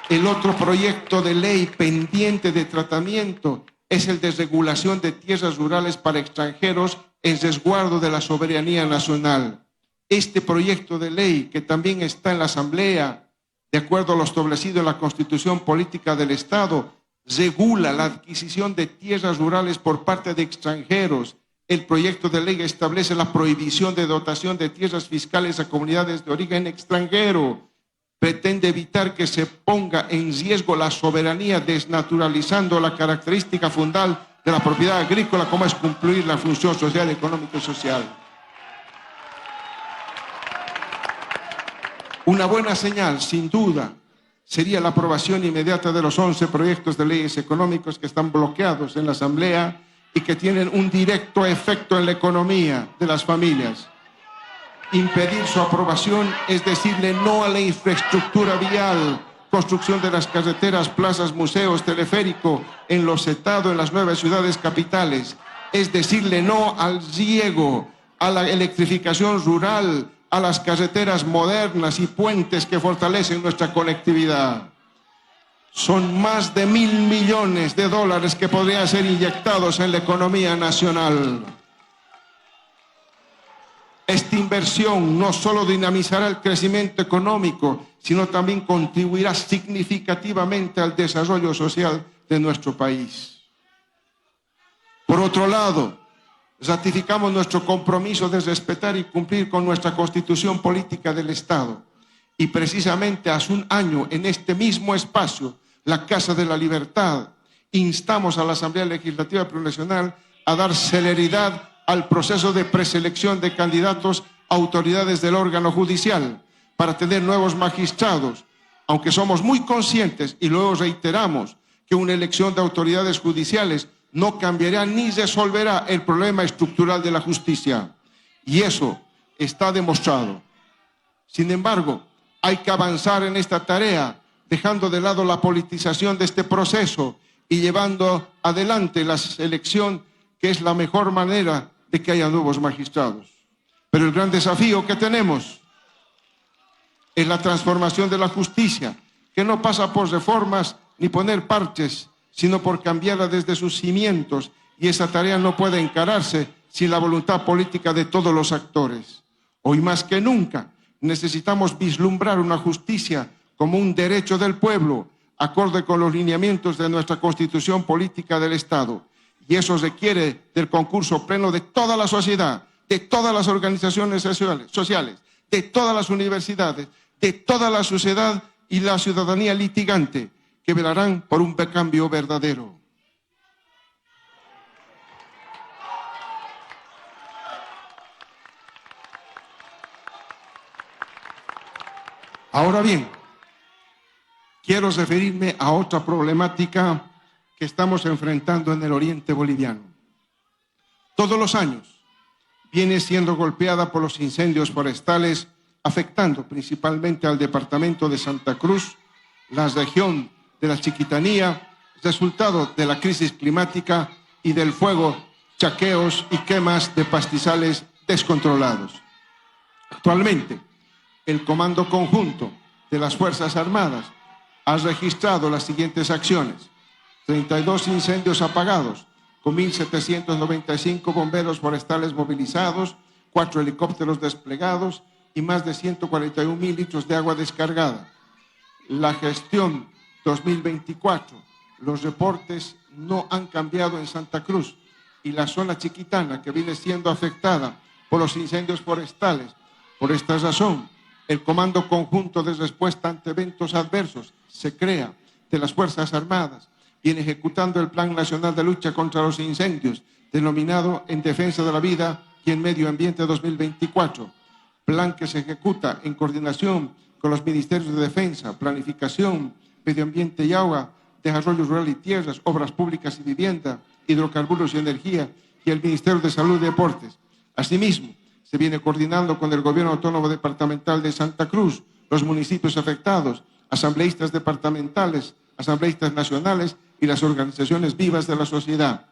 El otro proyecto de ley pendiente de tratamiento es el de regulación de tierras rurales para extranjeros en resguardo de la soberanía nacional. Este proyecto de ley, que también está en la Asamblea, de acuerdo a lo establecido en la Constitución Política del Estado, regula la adquisición de tierras rurales por parte de extranjeros El proyecto de ley establece la prohibición de dotación de tierras fiscales a comunidades de origen extranjero. Pretende evitar que se ponga en riesgo la soberanía, desnaturalizando la característica fundamental de la propiedad agrícola, como es cumplir la función social, económica y social. Una buena señal, sin duda, sería la aprobación inmediata de los 11 proyectos de leyes económicos que están bloqueados en la Asamblea y que tienen un directo efecto en la economía de las familias. Impedir su aprobación es decirle no a la infraestructura vial, construcción de las carreteras, plazas, museos, teleférico, en los CETADO, en las nuevas ciudades capitales. Es decirle no al riego, a la electrificación rural, a las carreteras modernas y puentes que fortalecen nuestra conectividad. Son más de $1.000 millones que podrían ser inyectados en la economía nacional. Esta inversión no solo dinamizará el crecimiento económico, sino también contribuirá significativamente al desarrollo social de nuestro país. Por otro lado, ratificamos nuestro compromiso de respetar y cumplir con nuestra Constitución Política del Estado. Y precisamente hace un año, en este mismo espacio, la Casa de la Libertad, instamos a la Asamblea Legislativa Plurinacional a dar celeridad al proceso de preselección de candidatos a autoridades del órgano judicial para tener nuevos magistrados, aunque somos muy conscientes y luego reiteramos que una elección de autoridades judiciales no cambiará ni resolverá el problema estructural de la justicia, y eso está demostrado. Sin embargo, hay que avanzar en esta tarea, dejando de lado la politización de este proceso y llevando adelante la selección, que es la mejor manera de que haya nuevos magistrados. Pero el gran desafío que tenemos es la transformación de la justicia, que no pasa por reformas ni poner parches, sino por cambiarla desde sus cimientos, y esa tarea no puede encararse sin la voluntad política de todos los actores. Hoy más que nunca necesitamos vislumbrar una justicia como un derecho del pueblo, acorde con los lineamientos de nuestra Constitución Política del Estado. Y eso requiere del concurso pleno de toda la sociedad, de todas las organizaciones sociales, de todas las universidades, de toda la sociedad y la ciudadanía litigante, que velarán por un cambio verdadero. Ahora bien, quiero referirme a otra problemática que estamos enfrentando en el oriente boliviano. Todos los años viene siendo golpeada por los incendios forestales, afectando principalmente al departamento de Santa Cruz, la región de la Chiquitanía, resultado de la crisis climática y del fuego, chaqueos y quemas de pastizales descontrolados. Actualmente, el Comando Conjunto de las Fuerzas Armadas ha registrado las siguientes acciones: 32 incendios apagados, con 1.795 bomberos forestales movilizados, 4 helicópteros desplegados y más de 141.000 litros de agua descargada. La gestión 2024, los reportes no han cambiado en Santa Cruz, y la zona chiquitana, que viene siendo afectada por los incendios forestales. Por esta razón, el Comando Conjunto de Respuesta ante Eventos Adversos se crea de las Fuerzas Armadas, viene ejecutando el Plan Nacional de Lucha contra los Incendios, denominado En Defensa de la Vida y en Medio Ambiente 2024, plan que se ejecuta en coordinación con los Ministerios de Defensa, Planificación, Medio Ambiente y Agua, Desarrollo Rural y Tierras, Obras Públicas y Vivienda, Hidrocarburos y Energía, y el Ministerio de Salud y Deportes. Asimismo, se viene coordinando con el Gobierno Autónomo Departamental de Santa Cruz, los municipios afectados, asambleístas departamentales, asambleístas nacionales y las organizaciones vivas de la sociedad.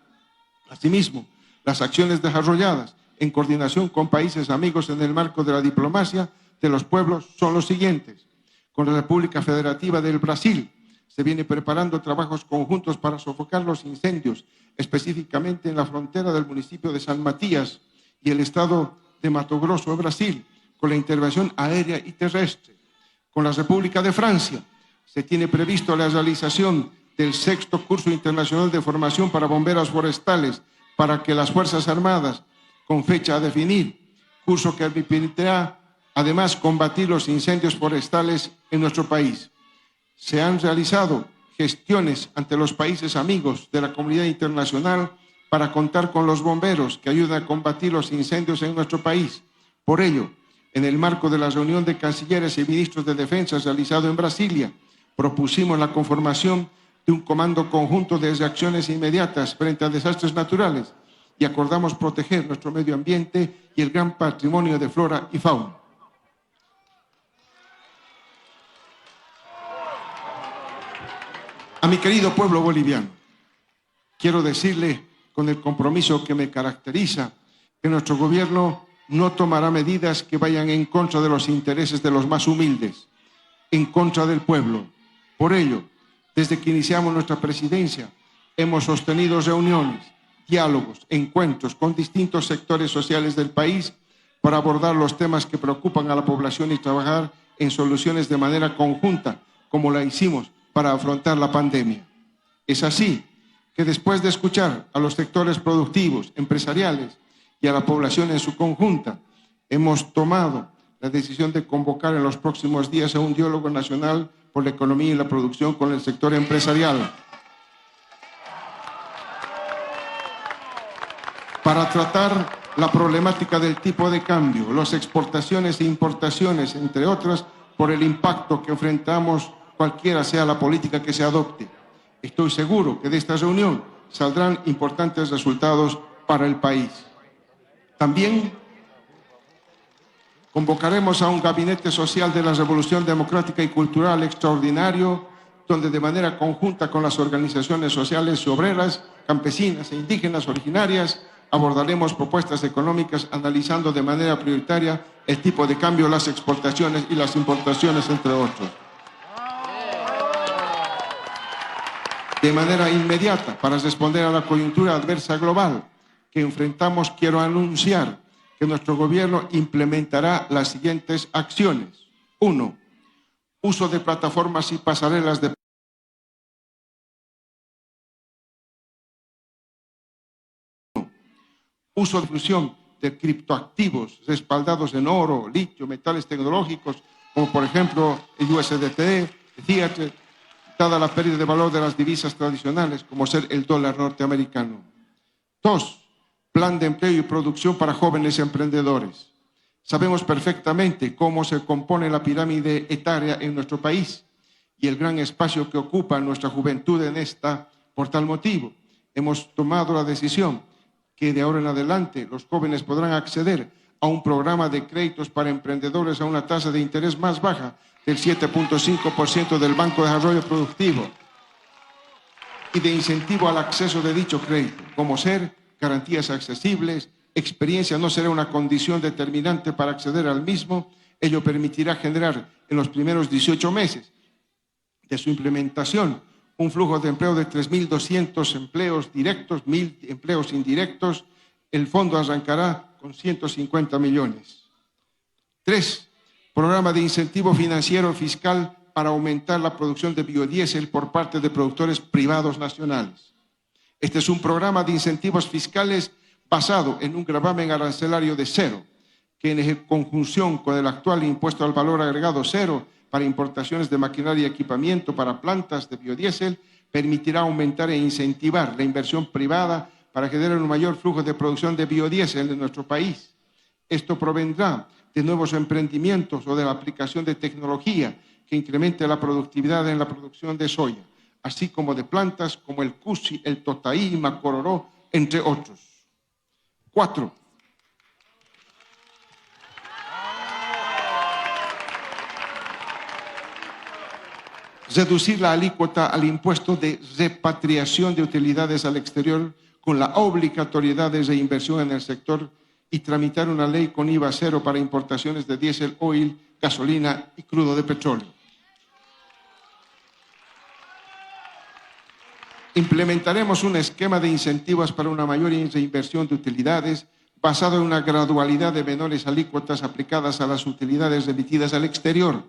Asimismo, las acciones desarrolladas en coordinación con países amigos en el marco de la diplomacia de los pueblos son los siguientes. Con la República Federativa del Brasil se viene preparando trabajos conjuntos para sofocar los incendios, específicamente en la frontera del municipio de San Matías y el estado de Mato Grosso, Brasil, con la intervención aérea y terrestre. Con la República de Francia se tiene previsto la realización del 6º Curso Internacional de Formación para Bomberos Forestales para que las Fuerzas Armadas, con fecha a definir, curso que permitirá además combatir los incendios forestales en nuestro país. Se han realizado gestiones ante los países amigos de la comunidad internacional para contar con los bomberos que ayudan a combatir los incendios en nuestro país. Por ello, en el marco de la reunión de cancilleres y ministros de defensa realizado en Brasilia, propusimos la conformación de un comando conjunto de reacciones inmediatas frente a desastres naturales y acordamos proteger nuestro medio ambiente y el gran patrimonio de flora y fauna. A mi querido pueblo boliviano, quiero decirle con el compromiso que me caracteriza que nuestro gobierno no tomará medidas que vayan en contra de los intereses de los más humildes, en contra del pueblo. Por ello, desde que iniciamos nuestra presidencia, hemos sostenido reuniones, diálogos, encuentros con distintos sectores sociales del país para abordar los temas que preocupan a la población y trabajar en soluciones de manera conjunta, como la hicimos para afrontar la pandemia. Es así que después de escuchar a los sectores productivos, empresariales y a la población en su conjunta, hemos tomado la decisión de convocar en los próximos días a un diálogo nacional por la economía y la producción con el sector empresarial para tratar la problemática del tipo de cambio, las exportaciones e importaciones, entre otras, por el impacto que enfrentamos cualquiera sea la política que se adopte. Estoy seguro que de esta reunión saldrán importantes resultados para el país. También convocaremos a un gabinete social de la Revolución Democrática y Cultural extraordinario, donde de manera conjunta con las organizaciones sociales y obreras, campesinas e indígenas originarias, abordaremos propuestas económicas analizando de manera prioritaria el tipo de cambio, las exportaciones y las importaciones, entre otros. De manera inmediata, para responder a la coyuntura adversa global que enfrentamos, quiero anunciar que nuestro gobierno implementará las siguientes acciones. 1. Uso de plataformas y pasarelas de uso de difusión de criptoactivos respaldados en oro, litio, metales tecnológicos, como por ejemplo el USDT, Ether, dada la pérdida de valor de las divisas tradicionales, como ser el dólar norteamericano. 2. Plan de empleo y producción para jóvenes emprendedores. Sabemos perfectamente cómo se compone la pirámide etaria en nuestro país y el gran espacio que ocupa nuestra juventud en esta. Por tal motivo, hemos tomado la decisión que de ahora en adelante los jóvenes podrán acceder a un programa de créditos para emprendedores a una tasa de interés más baja del 7.5% del Banco de Desarrollo Productivo y de incentivo al acceso de dicho crédito, como ser garantías accesibles, experiencia no será una condición determinante para acceder al mismo. Ello permitirá generar en los primeros 18 meses de su implementación un flujo de empleo de 3.200 empleos directos, 1.000 empleos indirectos. El fondo arrancará con 150 millones. 3. Programa de incentivo financiero fiscal para aumentar la producción de biodiesel por parte de productores privados nacionales. Este es un programa de incentivos fiscales basado en un gravamen arancelario de cero, que en conjunción con el actual impuesto al valor agregado cero para importaciones de maquinaria y equipamiento para plantas de biodiesel, permitirá aumentar e incentivar la inversión privada para generar un mayor flujo de producción de biodiesel en nuestro país. Esto provendrá de nuevos emprendimientos o de la aplicación de tecnología que incremente la productividad en la producción de soya, así como de plantas como el cusi, el totaí, macororó, entre otros. 4. Reducir la alícuota al impuesto de repatriación de utilidades al exterior con la obligatoriedad de reinversión en el sector y tramitar una ley con IVA cero para importaciones de diésel, oil, gasolina y crudo de petróleo. Implementaremos un esquema de incentivos para una mayor reinversión de utilidades basado en una gradualidad de menores alícuotas aplicadas a las utilidades remitidas al exterior.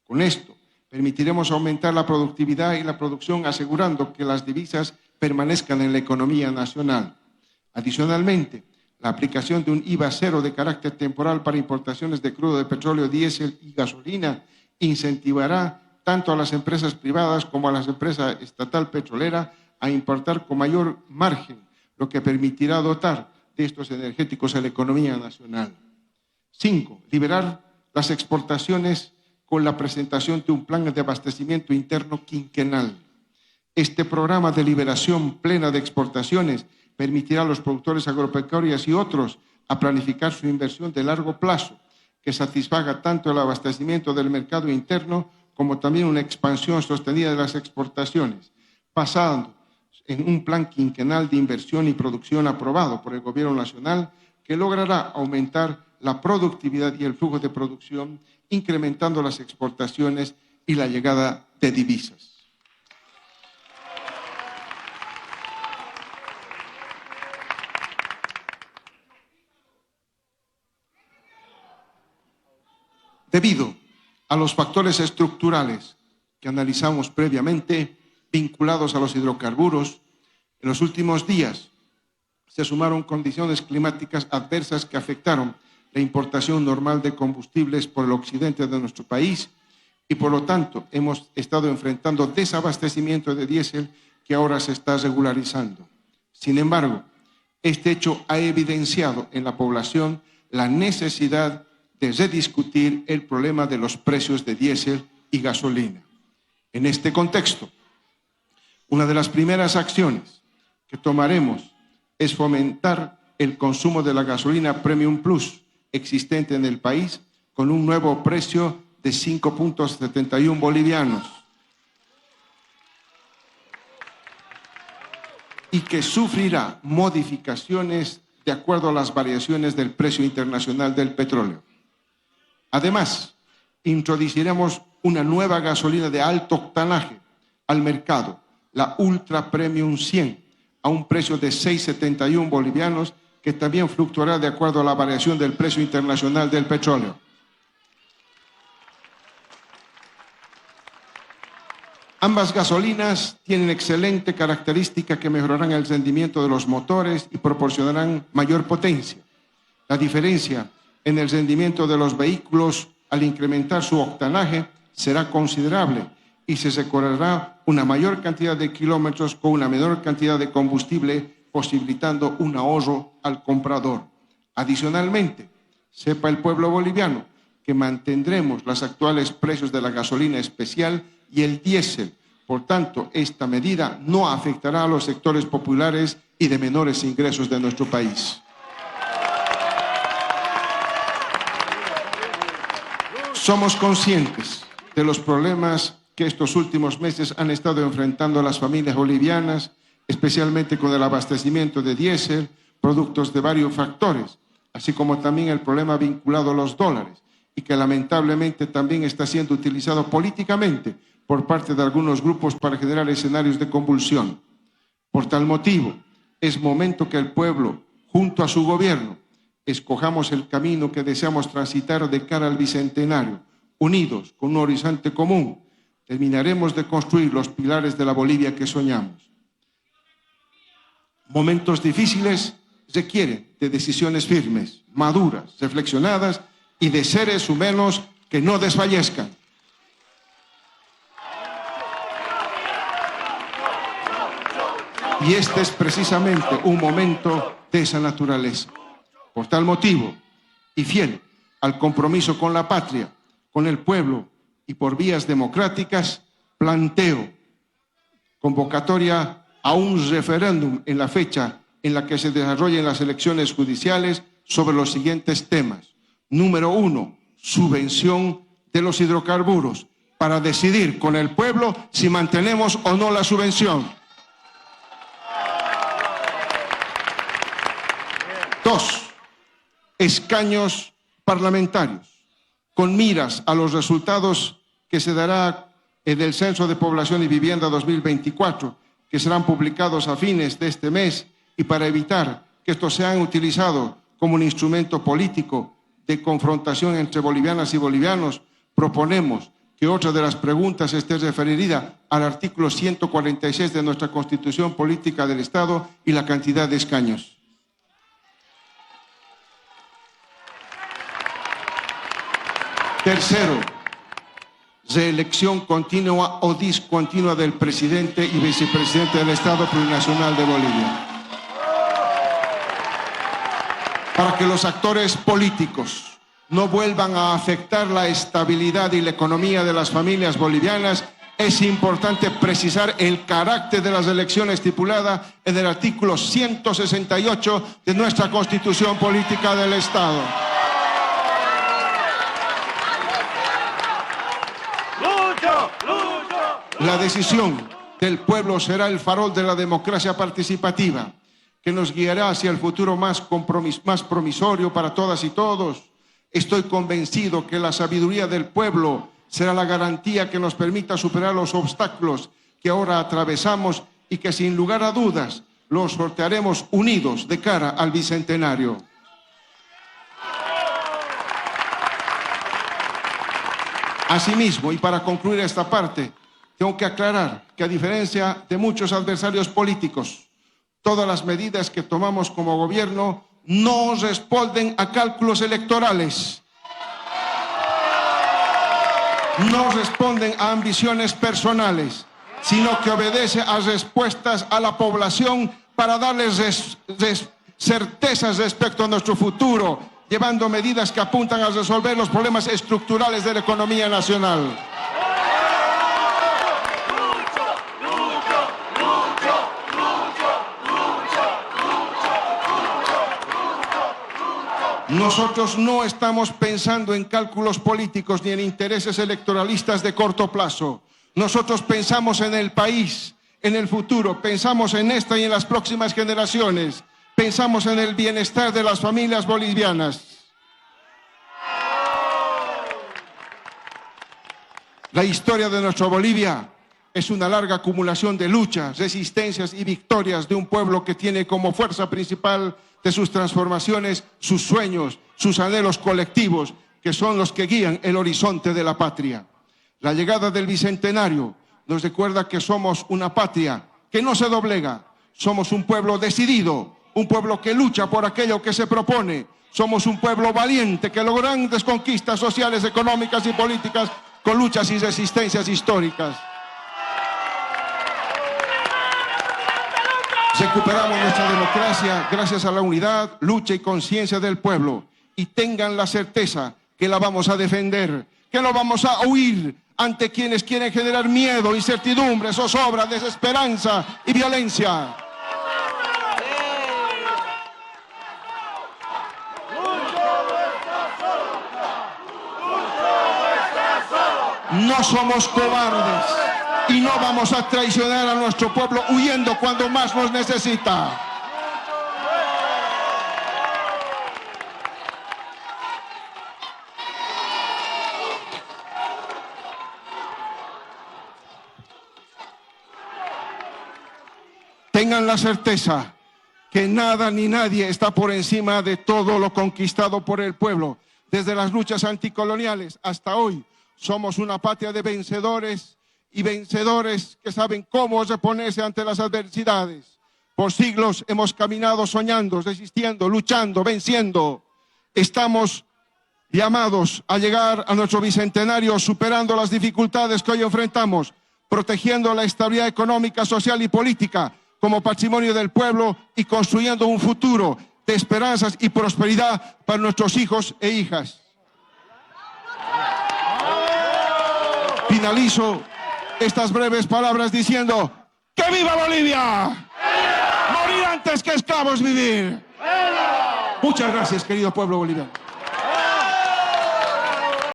Con esto, permitiremos aumentar la productividad y la producción asegurando que las divisas permanezcan en la economía nacional. Adicionalmente, la aplicación de un IVA cero de carácter temporal para importaciones de crudo de petróleo, diésel y gasolina incentivará tanto a las empresas privadas como a las empresas estatal petrolera a importar con mayor margen, lo que permitirá dotar de estos energéticos a la economía nacional. 5. Liberar las exportaciones con la presentación de un plan de abastecimiento interno quinquenal. Este programa de liberación plena de exportaciones permitirá a los productores agropecuarios y otros a planificar su inversión de largo plazo, que satisfaga tanto el abastecimiento del mercado interno como también una expansión sostenida de las exportaciones, basado en un plan quinquenal de inversión y producción aprobado por el Gobierno Nacional que logrará aumentar la productividad y el flujo de producción, incrementando las exportaciones y la llegada de divisas. Debido a los factores estructurales que analizamos previamente, vinculados a los hidrocarburos, en los últimos días se sumaron condiciones climáticas adversas que afectaron la importación normal de combustibles por el occidente de nuestro país y, por lo tanto, hemos estado enfrentando desabastecimiento de diésel que ahora se está regularizando. Sin embargo, este hecho ha evidenciado en la población la necesidad de rediscutir el problema de los precios de diésel y gasolina. En este contexto, una de las primeras acciones que tomaremos es fomentar el consumo de la gasolina Premium Plus existente en el país con un nuevo precio de 5.71 bolivianos y que sufrirá modificaciones de acuerdo a las variaciones del precio internacional del petróleo. Además, introduciremos una nueva gasolina de alto octanaje al mercado, la Ultra Premium 100, a un precio de 6.71 bolivianos, que también fluctuará de acuerdo a la variación del precio internacional del petróleo. Ambas gasolinas tienen excelente característica que mejorarán el rendimiento de los motores y proporcionarán mayor potencia. La diferencia en el rendimiento de los vehículos al incrementar su octanaje será considerable y se recorrerá una mayor cantidad de kilómetros con una menor cantidad de combustible, posibilitando un ahorro al comprador. Adicionalmente, sepa el pueblo boliviano que mantendremos los actuales precios de la gasolina especial y el diésel. Por tanto, esta medida no afectará a los sectores populares y de menores ingresos de nuestro país. Somos conscientes de los problemas que estos últimos meses han estado enfrentando las familias bolivianas, especialmente con el abastecimiento de diésel, productos de varios factores, así como también el problema vinculado a los dólares, y que lamentablemente también está siendo utilizado políticamente por parte de algunos grupos para generar escenarios de convulsión. Por tal motivo, es momento que el pueblo, junto a su gobierno, escojamos el camino que deseamos transitar de cara al bicentenario, unidos con un horizonte común. Terminaremos de construir los pilares de la Bolivia que soñamos. Momentos difíciles requieren de decisiones firmes, maduras, reflexionadas y de seres humanos que no desfallezcan. Y este es precisamente un momento de esa naturaleza. Por tal motivo, y fiel al compromiso con la patria, con el pueblo y por vías democráticas, planteo convocatoria a un referéndum en la fecha en la que se desarrollen las elecciones judiciales sobre los siguientes temas. Número 1, subvención de los hidrocarburos, para decidir con el pueblo si mantenemos o no la subvención. 2, escaños parlamentarios, con miras a los resultados que se dará en el Censo de Población y Vivienda 2024, que serán publicados a fines de este mes, y para evitar que estos sean utilizados como un instrumento político de confrontación entre bolivianas y bolivianos, proponemos que otra de las preguntas esté referida al artículo 146 de nuestra Constitución Política del Estado y la cantidad de escaños. Tercero, reelección continua o discontinua del presidente y vicepresidente del Estado Plurinacional de Bolivia. Para que los actores políticos no vuelvan a afectar la estabilidad y la economía de las familias bolivianas, es importante precisar el carácter de las elecciones estipulada en el artículo 168 de nuestra Constitución Política del Estado. La decisión del pueblo será el farol de la democracia participativa, que nos guiará hacia el futuro más promisorio para todas y todos. Estoy convencido que la sabiduría del pueblo será la garantía que nos permita superar los obstáculos que ahora atravesamos y que sin lugar a dudas los sortearemos unidos de cara al bicentenario. Asimismo, y para concluir esta parte, tengo que aclarar que a diferencia de muchos adversarios políticos, todas las medidas que tomamos como gobierno no responden a cálculos electorales, no responden a ambiciones personales, sino que obedece a respuestas a la población para darles certezas respecto a nuestro futuro, llevando medidas que apuntan a resolver los problemas estructurales de la economía nacional. Nosotros no estamos pensando en cálculos políticos ni en intereses electoralistas de corto plazo. Nosotros pensamos en el país, en el futuro, pensamos en esta y en las próximas generaciones, pensamos en el bienestar de las familias bolivianas. La historia de nuestra Bolivia es una larga acumulación de luchas, resistencias y victorias de un pueblo que tiene como fuerza principal de sus transformaciones, sus sueños, sus anhelos colectivos, que son los que guían el horizonte de la patria. La llegada del Bicentenario nos recuerda que somos una patria que no se doblega, somos un pueblo decidido, un pueblo que lucha por aquello que se propone, somos un pueblo valiente que logró grandes conquistas sociales, económicas y políticas con luchas y resistencias históricas. Recuperamos nuestra democracia gracias a la unidad, lucha y conciencia del pueblo. Y tengan la certeza que la vamos a defender, que no vamos a huir ante quienes quieren generar miedo, incertidumbre, zozobra, desesperanza y violencia. No somos cobardes. Y no vamos a traicionar a nuestro pueblo huyendo cuando más nos necesita. Tengan la certeza que nada ni nadie está por encima de todo lo conquistado por el pueblo. Desde las luchas anticoloniales hasta hoy, somos una patria de vencedores y vencedores que saben cómo reponerse ante las adversidades. Por siglos hemos caminado soñando, resistiendo, luchando, venciendo. Estamos llamados a llegar a nuestro bicentenario superando las dificultades que hoy enfrentamos, protegiendo la estabilidad económica, social y política como patrimonio del pueblo y construyendo un futuro de esperanzas y prosperidad para nuestros hijos e hijas. Finalizo estas breves palabras diciendo ¡que viva Bolivia! ¡Morir antes que esclavos vivir! Muchas gracias, querido pueblo boliviano.